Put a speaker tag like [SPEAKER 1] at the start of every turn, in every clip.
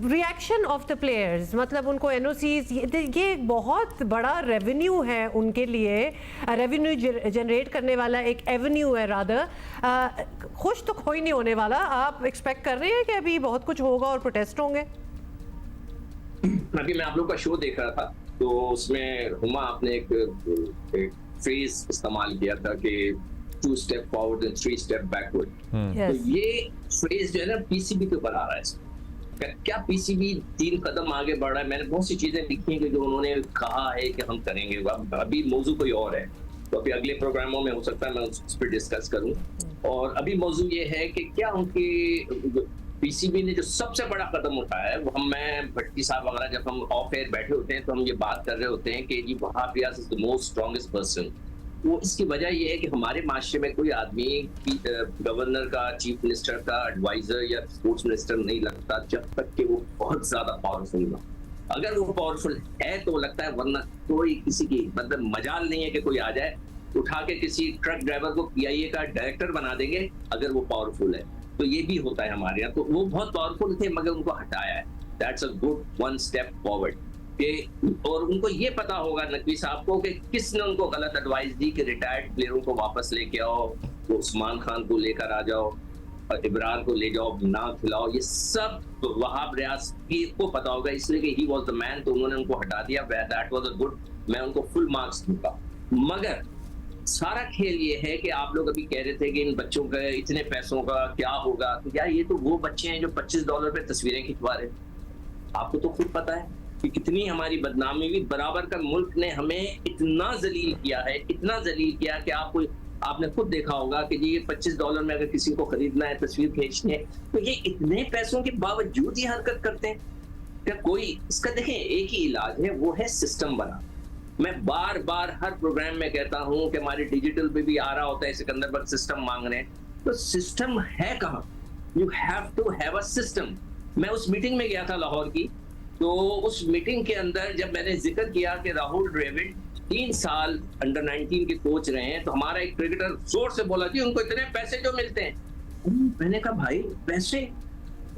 [SPEAKER 1] Reaction of the players, मतलब उनको NOCs, ये एक बहुत बड़ा रेवेन्यू है उनके लिए, रेवेन्यू जनरेट करने वाला एक एवेन्यू है रादर। खुश तो कोई नहीं होने वाला। आप एक्सपेक्ट कर रहे हैं कि अभी बहुत कुछ होगा और प्रोटेस्ट होंगे?
[SPEAKER 2] अभी मैं आप लोग का शो देख रहा था तो उसमें हुमा आपने एक फ्रेज इस्तेमाल किया था कि 2 step forward and 3 step backward. तो ये फ्रेज जो है ना पीसीबी के ऊपर आ रहा है। क्या पीसीबी 3 कदम आगे बढ़ रहा है? मैंने बहुत सी चीजें लिखी हैं कि जो उन्होंने कहा है कि हम करेंगे। अभी मौजू कोई और है, तो अभी अगले प्रोग्रामों में हो सकता है मैं उस पर डिस्कस करूं। और अभी मौजू ये है कि क्या उनकी पीसीबी ने जो सबसे बड़ा कदम उठाया है वो मैं भट्टी साहब वगैरह जब हम ऑफ एयर बैठे होते हैं तो हम ये बात कर रहे होते हैं कि जी Wahab Riaz is the most strongest person. वो इसकी वजह ये है कि हमारे माशरे में कोई आदमी गवर्नर का, चीफ मिनिस्टर का एडवाइजर या स्पोर्ट्स मिनिस्टर नहीं लगता जब तक कि वो बहुत ज्यादा पावरफुल ना। अगर वो पावरफुल है तो लगता है, वरना कोई किसी की मतलब मजाल नहीं है कि कोई आ जाए उठा के किसी ट्रक ड्राइवर को पीआईए का डायरेक्टर बना देंगे अगर वो पावरफुल है। तो ये भी होता है हमारे यहाँ। तो वो बहुत पावरफुल थे मगर उनको हटाया है। That's a good 1 step forward. और उनको ये पता होगा नकवी साहब को कि किसने उनको गलत एडवाइस दी कि रिटायर्ड प्लेयरों को वापस लेके आओ, तो उस्मान खान को लेकर आ जाओ, इब्रार को ले जाओ, ना खिलाओ। ये सब वहाब रियाज को पता होगा, इसलिए कि ही वाज द मैन, तो उन्होंने उनको हटा दिया। दैट वाज अ गुड, मैं उनको फुल मार्क्स दूंगा। मगर सारा खेल ये है कि आप लोग अभी कह रहे थे कि इन बच्चों का इतने पैसों का क्या होगा। तो यार ये तो वो बच्चे हैं जो $25 पे तस्वीरें खिंचवा रहे हैं। आपको तो खुद पता है कि कितनी हमारी बदनामी हुई। बराबर का मुल्क ने हमें इतना जलील किया है, इतना जलील किया कि आपने खुद देखा होगा कि जी ये $25 में अगर किसी को खरीदना है, तस्वीर खींचनी है, तो ये इतने पैसों के बावजूद ये हरकत करते हैं। क्या कोई इसका देखें, एक ही इलाज है, वो है सिस्टम बना। मैं बार बार हर प्रोग्राम में कहता हूं कि हमारे डिजिटल पे भी आ रहा होता है सिकंदर पर सिस्टम मांग रहे हैं, तो सिस्टम है कहां? You have to have a system. मैं उस मीटिंग में गया था लाहौर की, तो उस मीटिंग के अंदर जब मैंने जिक्र किया कि राहुल द्रविड़ 3 साल अंडर 19 के कोच रहे हैं, तो हमारा एक क्रिकेटर जोर से बोला जी उनको इतने पैसे जो मिलते हैं। मैंने कहा भाई पैसे,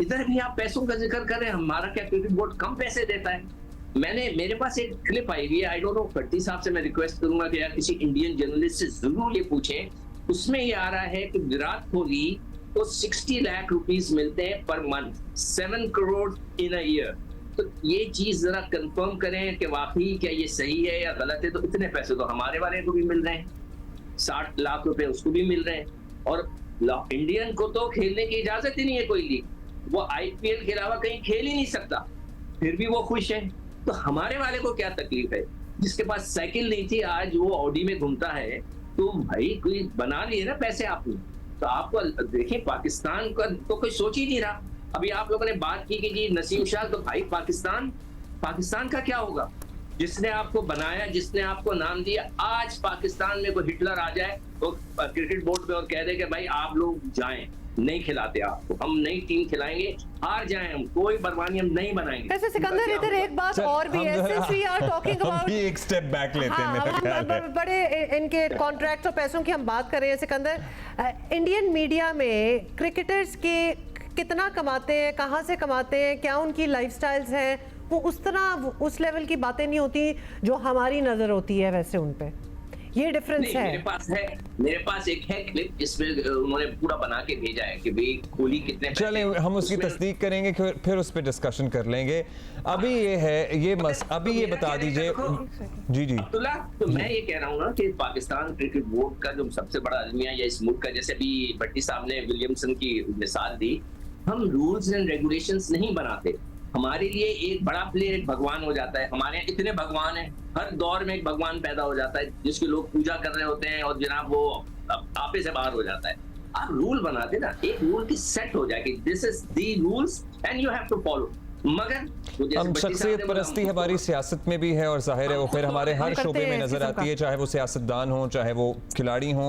[SPEAKER 2] इधर भी आप पैसों का जिक्र कर रहे हैं, हमारा क्या क्रिकेट बोर्ड कम पैसे देता है? मेरे पास एक क्लिप आई हुई है, आई डोंट नो, भट्टी साहब से मैं रिक्वेस्ट करूंगा कि यार किसी इंडियन जर्नलिस्ट से जरूर ये पूछें। उसमें ये आ रहा है कि विराट कोहली को 60 लाख रुपीस मिलते हैं per month, 7 crore in a year. तो ये चीज जरा कंफर्म करें कि वाकई क्या ये सही है या गलत है। तो इतने पैसे तो हमारे वाले को भी मिल रहे हैं, 60 लाख रुपए उसको भी मिल रहे हैं। और इंडियन को तो खेलने की इजाजत ही नहीं है कोई लीग, वो आईपीएल के अलावा कहीं खेल ही नहीं सकता, फिर भी वो खुश है। तो हमारे वाले को क्या तकलीफ है? जिसके पास साइकिल नहीं थी आज वो ऑडी में घूमता है। तो भाई कोई बना लिए ना पैसे आपने। तो आपको देखिए पाकिस्तान का तो कोई सोच ही नहीं रहा। अभी आप लोगों ने बात की कि जी नसीम शाह, तो भाई पाकिस्तान का क्या होगा? जिसने आपको बनाया, जिसने आपको नाम दिया, आज पाकिस्तान में कोई हिटलर आ जाए तो क्रिकेट बोर्ड पे और कह दे कि भाई आप लोग जाएं, नहीं खिलाते आपको, हम नई टीम खिलाएंगे, हार जाएं हम, कोई परवानी हम नहीं बनाएंगे।
[SPEAKER 1] वैसे सिकंदर इधर एक बात और भी है, since we are talking about,
[SPEAKER 3] एक स्टेप बैक लेते हैं, मेरा ख्याल है।
[SPEAKER 1] बड़े इनके कॉन्ट्रैक्ट और पैसों की हम बात कर रहे हैं सिकंदर। इंडियन मीडिया में क्रिकेटर्स के कितना कमाते हैं, कहाँ से कमाते हैं, क्या उनकी लाइफस्टाइल्स हैं, वो उस तरह उस लेवल की बातें नहीं होती जो हमारी नजर होती है वैसे उन पे। ये डिफरेंस है।
[SPEAKER 2] मेरे पास एक है क्लिप जिसमें उन्होंने पूरा बना के भेजा है कि भाई कोहली कितने।
[SPEAKER 3] चलें हम उसकी तस्दीक करेंगे, फिर उस पर डिस्कशन कर लेंगे। अभी ये है अभी ये बता दीजिए। जी
[SPEAKER 2] अब्दुल्ला, तो मैं ये कह रहा हूँ ना कि पाकिस्तान क्रिकेट बोर्ड का जो सबसे बड़ा अलमिया या इस मुल्क का, जैसे अभी भट्टी साहब ने विलियमसन की मिसाल दी, हम रूल्स एंड रेगुलेशंस नहीं बनाते। हमारे लिए एक बड़ा प्लेयर एक भगवान हो जाता है। हमारे यहाँ इतने भगवान हैं, हर दौर में एक भगवान पैदा हो जाता है जिसके लोग पूजा कर रहे होते हैं और जनाब वो आपे से बाहर हो जाता है। आप रूल बनाते ना, एक रूल की सेट हो जाए कि this is the rules and you have to follow. मगर
[SPEAKER 3] हम शख्सियत परस्ती हमारी सियासत में भी है और जाहिर है वो फिर हमारे हर शोबे में नजर आती है, चाहे वो सियासतदान हो, चाहे वो खिलाड़ी हो।